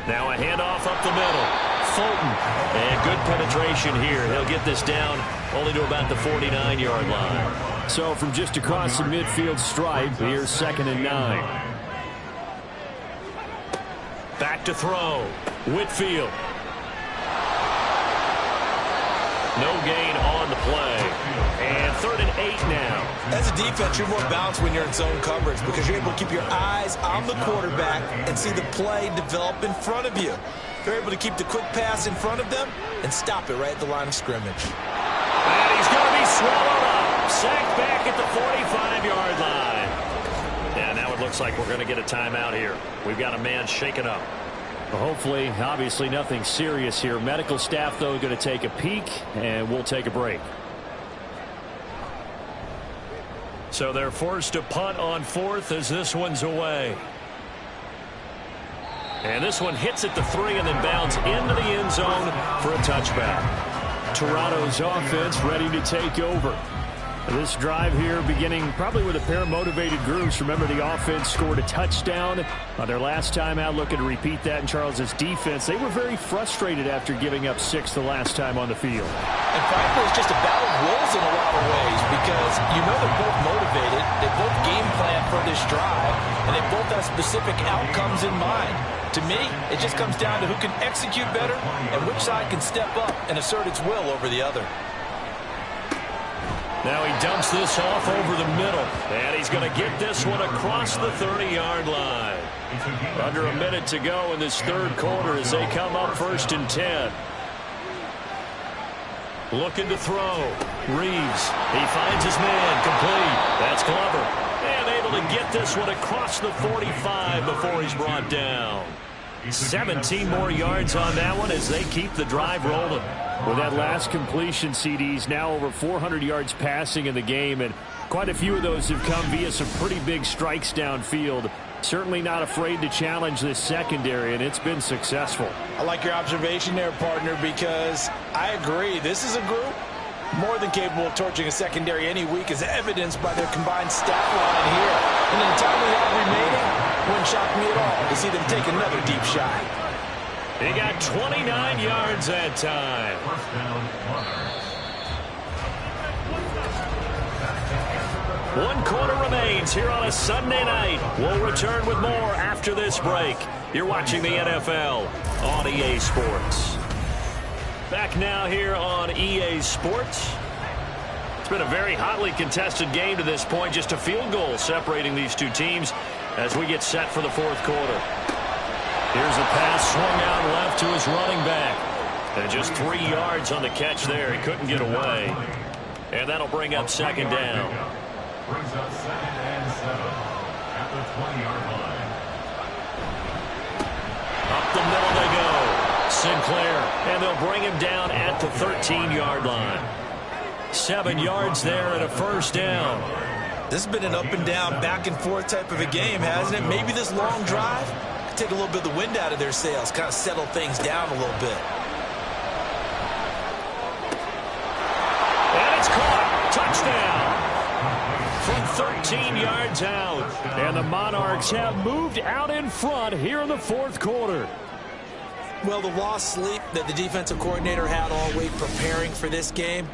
Now a handoff up the middle. Fulton. And good penetration here. He'll get this down only to about the 49-yard line. So from just across the midfield stripe, here's 2nd and 9. Back to throw. Whitfield. No gain on the play. And 3rd and 8 now. As a defense, you're more balanced when you're in zone coverage because you're able to keep your eyes on the quarterback and see the play develop in front of you. You're able to keep the quick pass in front of them and stop it right at the line of scrimmage. And he's going to be swallowed up. Sacked back at the 45-yard line. Yeah, now it looks like we're going to get a timeout here. We've got a man shaken up. Well, hopefully, obviously nothing serious here. Medical staff, though, going to take a peek, and we'll take a break. So they're forced to punt on 4th as this one's away. And this one hits at the 3 and then bounds into the end zone for a touchback. Toronto's offense ready to take over. This drive here beginning probably with a pair of motivated groups. Remember, the offense scored a touchdown on their last time out. Looking to repeat that in Charles's defense. They were very frustrated after giving up 6 the last time on the field. And frankly, it's just a battle of wills in a lot of ways because you know they're both motivated. They both game plan for this drive, and they both have specific outcomes in mind. To me, it just comes down to who can execute better and which side can step up and assert its will over the other. Now he dumps this off over the middle, and he's going to get this one across the 30-yard line. Under a minute to go in this third quarter as they come up 1st and 10. Looking to throw. Reeves. He finds his man. Complete. That's Glover. And able to get this one across the 45 before he's brought down. 17 more yards on that one as they keep the drive rolling. With that last completion, CD's now over 400 yards passing in the game, and quite a few of those have come via some pretty big strikes downfield. Certainly not afraid to challenge this secondary, and it's been successful. I like your observation there, partner, because I agree. This is a group more than capable of torching a secondary any week, as evidenced by their combined stat line here. And in the time we have remaining, wouldn't shock me at all to see them take another deep shot. He got 29 yards that time. First down, Monarch. 1 quarter remains here on a Sunday night. We'll return with more after this break. You're watching the NFL on EA Sports. Back now here on EA Sports. It's been a very hotly contested game to this point. Just a field goal separating these two teams as we get set for the fourth quarter. Here's a pass swung out left to his running back. And just 3 yards on the catch there. He couldn't get away. And that'll bring up 2nd down. Brings up 2nd and 7 at the 20-yard line. Up the middle they go. Sinclair. And they'll bring him down at the 13-yard line. 7 yards there and a 1st down. This has been an up and down, back and forth type of a game, hasn't it? Maybe this long drive could take a little bit of the wind out of their sails, kind of settle things down a little bit. And it's caught. Touchdown. From 13 yards out. And the Monarchs have moved out in front here in the fourth quarter. Well, the lost sleep that the defensive coordinator had all week preparing for this game,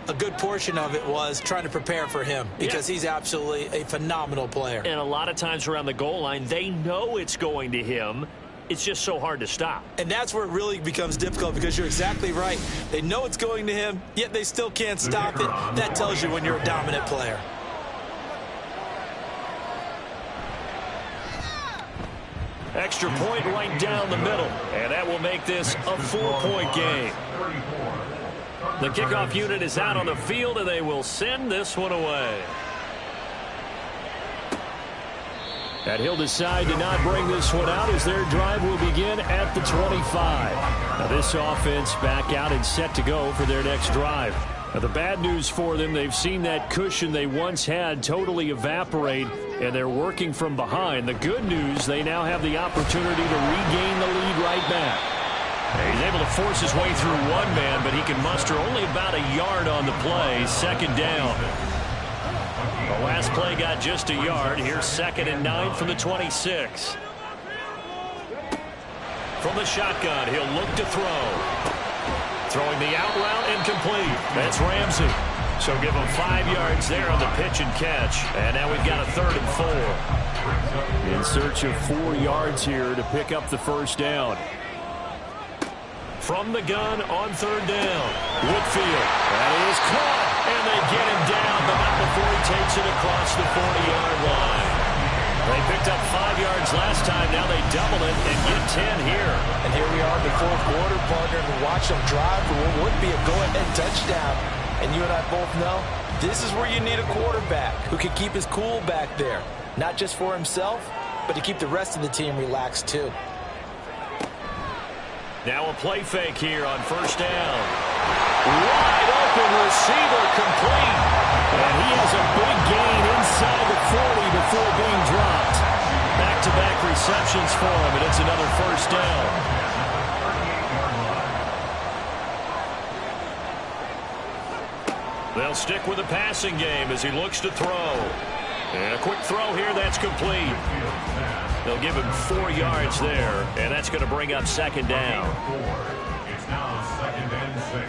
a good portion of it was trying to prepare for him because he's absolutely a phenomenal player. And a lot of times around the goal line, they know it's going to him. It's just so hard to stop. And that's where it really becomes difficult because you're exactly right. They know it's going to him, yet they still can't stop it. That tells you when you're a dominant player. Extra point right down the middle. And that will make this a 4-point game. The kickoff unit is out on the field, and they will send this one away. And he'll decide to not bring this one out as their drive will begin at the 25. Now this offense back out and set to go for their next drive. Now the bad news for them, they've seen that cushion they once had totally evaporate, and they're working from behind. The good news, they now have the opportunity to regain the lead right back. He's able to force his way through one man, but he can muster only about a yard on the play. 2nd down. The last play got just a yard. Here's 2nd and 9 from the 26. From the shotgun, he'll look to throw. Throwing the out route incomplete. That's Ramsey. So give him 5 yards there on the pitch and catch. And now we've got a 3rd and 4. In search of 4 yards here to pick up the 1st down. From the gun on 3rd down. Whitfield. That is caught. And they get him down, but not before he takes it across the 40-yard line. They picked up 5 yards last time. Now they double it and get 10 here. And here we are in the fourth quarter, partner, and watch them drive for what would be a go-ahead touchdown. And you and I both know this is where you need a quarterback who can keep his cool back there. Not just for himself, but to keep the rest of the team relaxed too. Now a play fake here on 1st down. Wide open receiver complete. And he has a big gain inside the 40 before being dropped. Back-to-back receptions for him, and it's another 1st down. They'll stick with the passing game as he looks to throw. And a quick throw here, that's complete. They'll give him 4 yards there, and that's going to bring up 2nd down. It's now 2nd and 6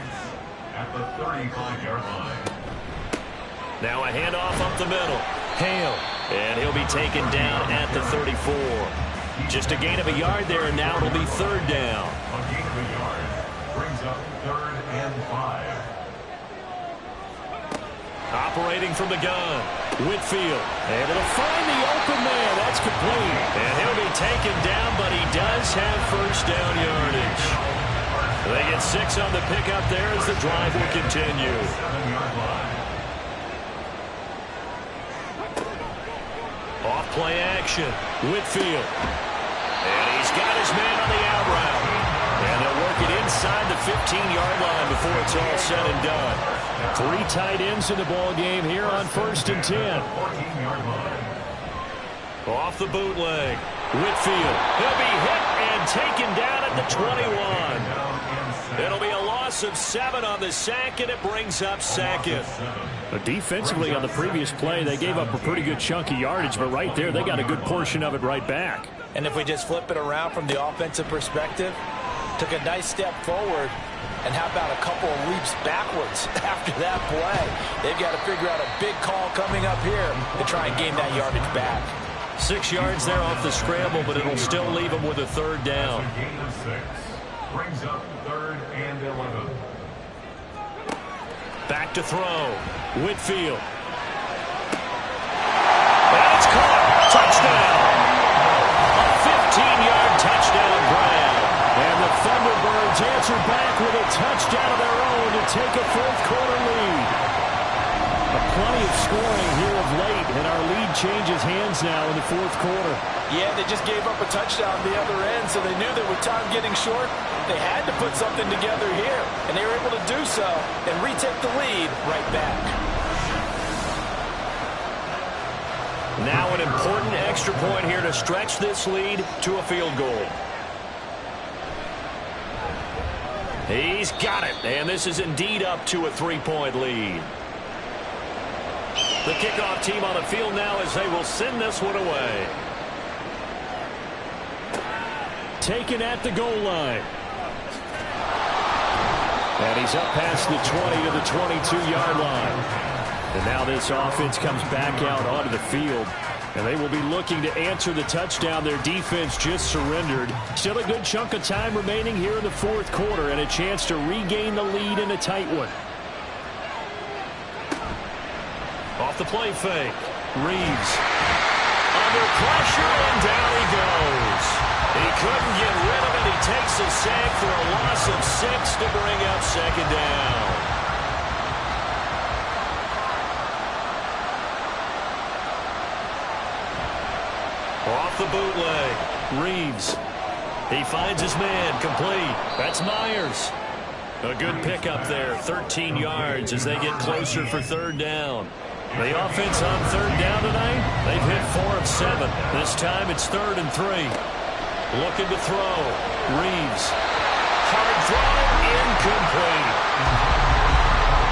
at the 35-yard line. Now a handoff up the middle. Hale. And he'll be taken down at the 34. Just a gain of a yard there, and now it'll be third down. A gain of a yard brings up 3rd and 5. Operating from the gun, Whitfield able to find the open man. That's complete. And he'll be taken down, but he does have first down yardage. They get 6 on the pickup there as the drive will continue. 7-yard line. Off play action, Whitfield. And he's got his man on the out route. And they'll work it inside the 15-yard line before it's all said and done. 3 tight ends in the ball game here on 1st and 10. 14-yard line. Off the bootleg, Whitfield. He'll be hit and taken down at the 21. It'll be a loss of 7 on the sack, and it brings up 2nd. But defensively on the previous play, they gave up a pretty good chunk of yardage, but right there, they got a good portion of it right back. And if we just flip it around from the offensive perspective, took a nice step forward, and how about a couple of leaps backwards after that play? They've got to figure out a big call coming up here to try and gain that yardage back. 6 yards there off the scramble, but it'll still leave them with a third down. A gain of 6 brings up 3rd and 11. Back to throw, Whitfield. That's caught. Touchdown. A 15-yard touchdown grab. And the Thunderbirds answer back with a touchdown of their own to take a 4th quarter lead. Plenty of scoring here of late, and our lead changes hands now in the 4th quarter. Yeah, they just gave up a touchdown on the other end, so they knew that with time getting short, they had to put something together here, and they were able to do so and retake the lead right back. Now an important extra point here to stretch this lead to a field goal. He's got it, and this is indeed up to a 3-point lead. The kickoff team on the field now as they will send this one away. Taken at the goal line. And he's up past the 20 to the 22-yard line. And now this offense comes back out onto the field. And they will be looking to answer the touchdown their defense just surrendered. Still a good chunk of time remaining here in the 4th quarter and a chance to regain the lead in a tight one. Off the play fake, Reeves. Under pressure, and down he goes. He couldn't get rid of it. He takes a sack for a loss of 6 to bring up 2nd down. Off the bootleg, Reeves. He finds his man, complete. That's Myers. A good pickup there, 13 yards as they get closer for 3rd down. The offense on 3rd down tonight, they've hit 4 of 7. This time it's 3rd and 3. Looking to throw, Reeves. Hard throw, incomplete.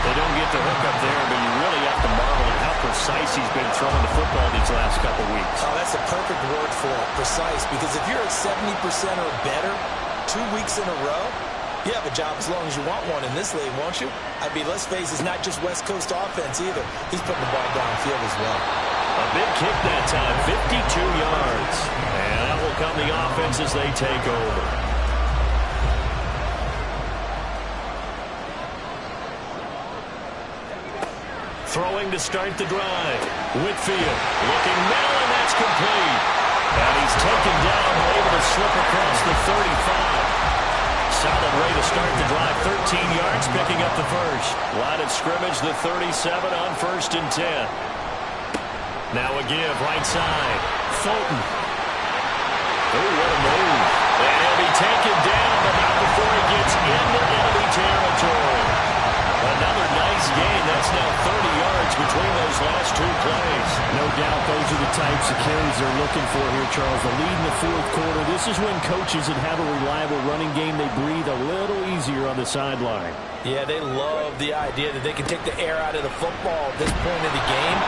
They don't get the hook up there, but you really have to marvel at how precise he's been throwing the football these last couple weeks. Oh, that's a perfect word for it, precise, because if you're at 70% or better 2 weeks in a row, you have a job as long as you want one in this league, won't you? I mean, let's face it, it's not just West Coast offense either. He's putting the ball downfield as well. A big kick that time, 52 yards. And that will come the offense as they take over. Throwing to start the drive. Whitfield looking middle, and that's complete. And he's taken down, able to slip across the 35. Solid way to start the drive. 13 yards, picking up the first. Line of scrimmage, the 37 on 1st and 10. Now a give, right side. Fulton. Oh, what a move. And he'll be taken down, but not before he gets into enemy territory. Another nice gain. That's now 30 yards between those last 2 plays. No doubt those are the types of carries they're looking for here, Charles. The lead in the 4th quarter. This is when coaches that have a reliable running game, they breathe a little easier on the sideline. Yeah, they love the idea that they can take the air out of the football at this point in the game.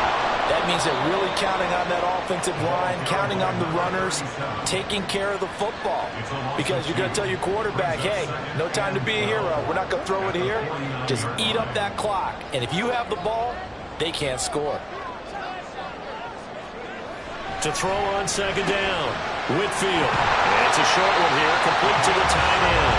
That means they're really counting on that offensive line, counting on the runners, taking care of the football. Because you're going to tell your quarterback, hey, no time to be a hero. We're not going to throw it here. Just eat up that clock. And if you have the ball, they can't score. To throw on second down. Whitfield. It's a short one here, complete to the tight end.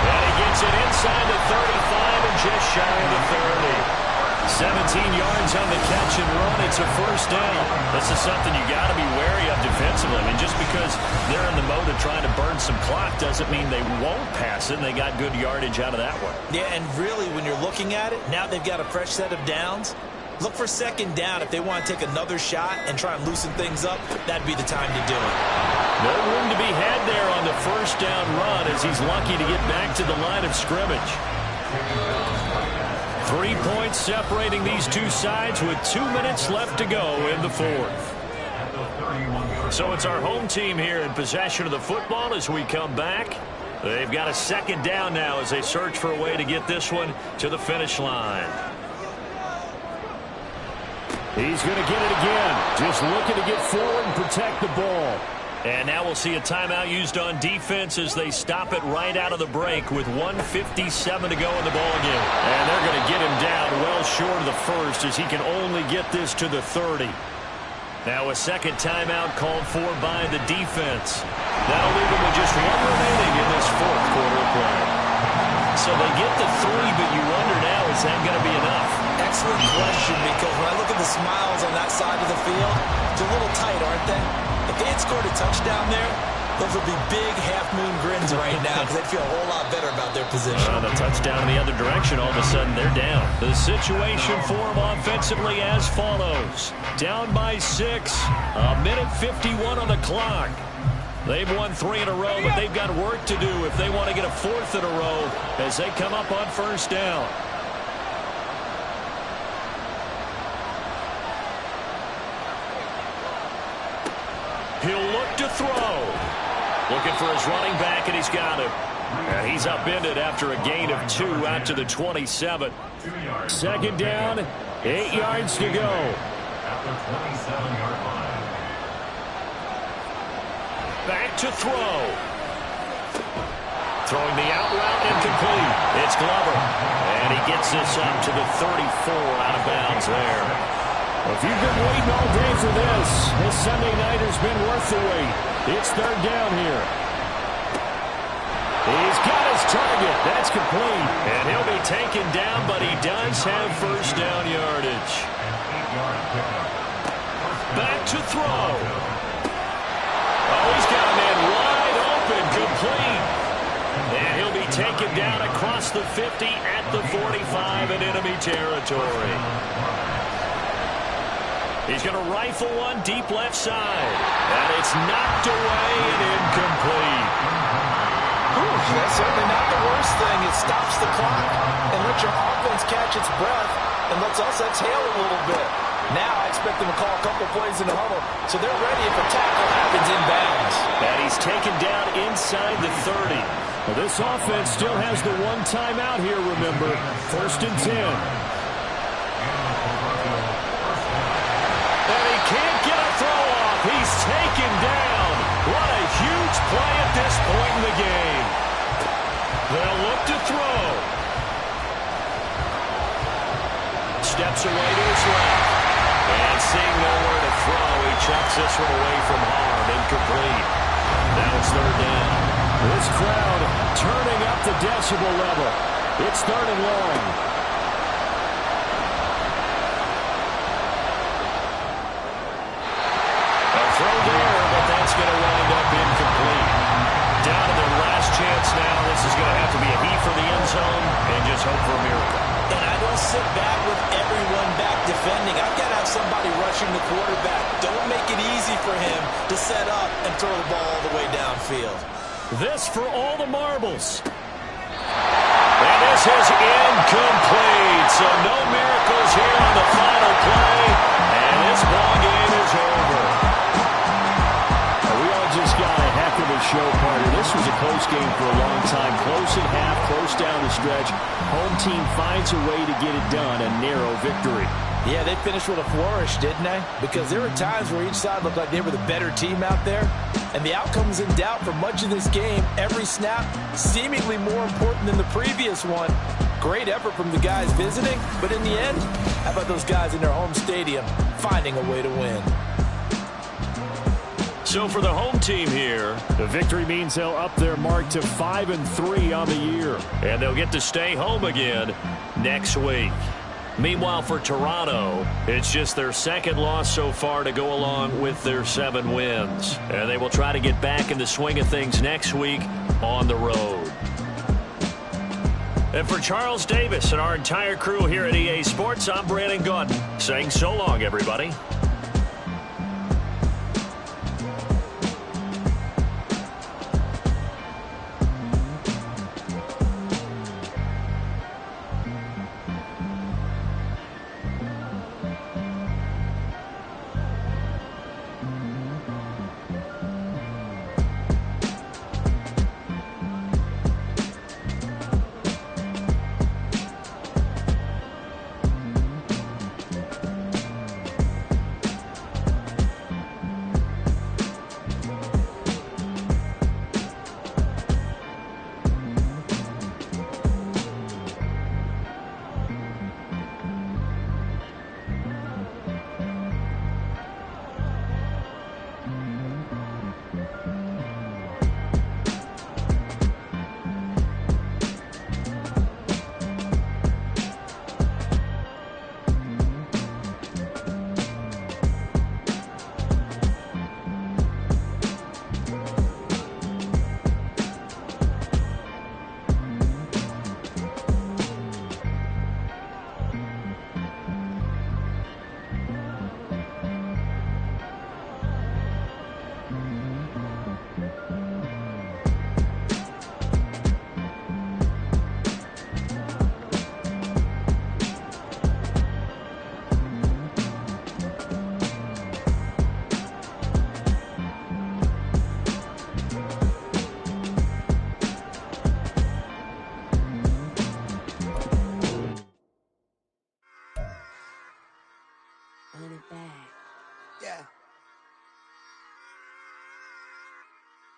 And he gets it inside the 35 and just shy of the 30. 17 yards on the catch and run. It's a first down. This is something you got to be wary of defensively. I mean, just because they're in the mode of trying to burn some clock doesn't mean they won't pass it. And they got good yardage out of that one. Yeah, and really, when you're looking at it, now they've got a fresh set of downs. Look for second down if they want to take another shot and try and loosen things up. That'd be the time to do it. No room to be had there on the first down run as he's lucky to get back to the line of scrimmage. 3 points separating these two sides with 2 minutes left to go in the fourth. So it's our home team here in possession of the football as we come back. They've got a second down now as they search for a way to get this one to the finish line. He's going to get it again. Just looking to get forward and protect the ball. And now we'll see a timeout used on defense as they stop it right out of the break with 1:57 to go in the ballgame. And they're going to get him down well short of the first as he can only get this to the 30. Now a second timeout called for by the defense. That'll leave him with just one remaining in this fourth quarter of play. So they get the 3, but you wonder now, is that going to be enough? Excellent question, because when I look at the smiles on that side of the field, it's a little tight, aren't they? If they had scored a touchdown there, those would be big half-moon grins right now because they'd feel a whole lot better about their position. The touchdown in the other direction, all of a sudden they're down. The situation for them offensively as follows. Down by 6, a minute 51 on the clock. They've won 3 in a row, but they've got work to do if they want to get a 4th in a row as they come up on first down. He'll look to throw. Looking for his running back, and he's got it. And he's upended after a gain of 2 out to the 27. Second down, 8 yards to go. At the 27-yard line. Back to throw. Throwing the out route incomplete. It's Glover. And he gets this up to the 34 out of bounds there. If you've been waiting all day for this Sunday night has been worth the wait. It's third down here. He's got his target. That's complete. And he'll be taken down, but he does have first down yardage. Back to throw. Oh, he's got a man wide open, complete. And he'll be taken down across the 50 at the 45 in enemy territory. He's going to rifle one deep left side. And it's knocked away and incomplete. That's certainly not the worst thing. It stops the clock and lets your offense catch its breath and lets us exhale a little bit. Now I expect them to call a couple plays in the huddle, so they're ready if a tackle happens in bounds. And he's taken down inside the 30. Well, this offense still has the one timeout here, remember. First and 10. And he can't get a throw off. He's taken down. What a huge play at this point in the game. They'll look to throw. Steps away to his left. And seeing nowhere to throw, he chucks this one away from harm. Incomplete. Now it's third down. This crowd turning up the decibel level. It's third and long. A throw there, but that's going to wind up incomplete. Down to their last chance now. This is going to have to be a heave for the end zone and just hope for a miracle. And I don't sit back with everyone back defending. I've got to have somebody rushing the quarterback. Don't make it easy for him to set up and throw the ball all the way downfield. This for all the marbles. And this is incomplete. So no miracles here on the final play. And this ball game is over. We all just got a heck of a show, partner. This was a close game for a long time. Close at half, close down the stretch. Home team finds a way to get it done. A narrow victory. Yeah, they finished with a flourish, didn't they? Because there were times where each side looked like they were the better team out there. And the outcome was in doubt for much of this game. Every snap seemingly more important than the previous one. Great effort from the guys visiting. But in the end, how about those guys in their home stadium finding a way to win? So for the home team here, the victory means they'll up their mark to 5-3 on the year. And they'll get to stay home again next week. Meanwhile, for Toronto, it's just their second loss so far to go along with their 7 wins. And they will try to get back in the swing of things next week on the road. And for Charles Davis and our entire crew here at EA Sports, I'm Brandon Gaudin saying so long, everybody. Run it back. Yeah.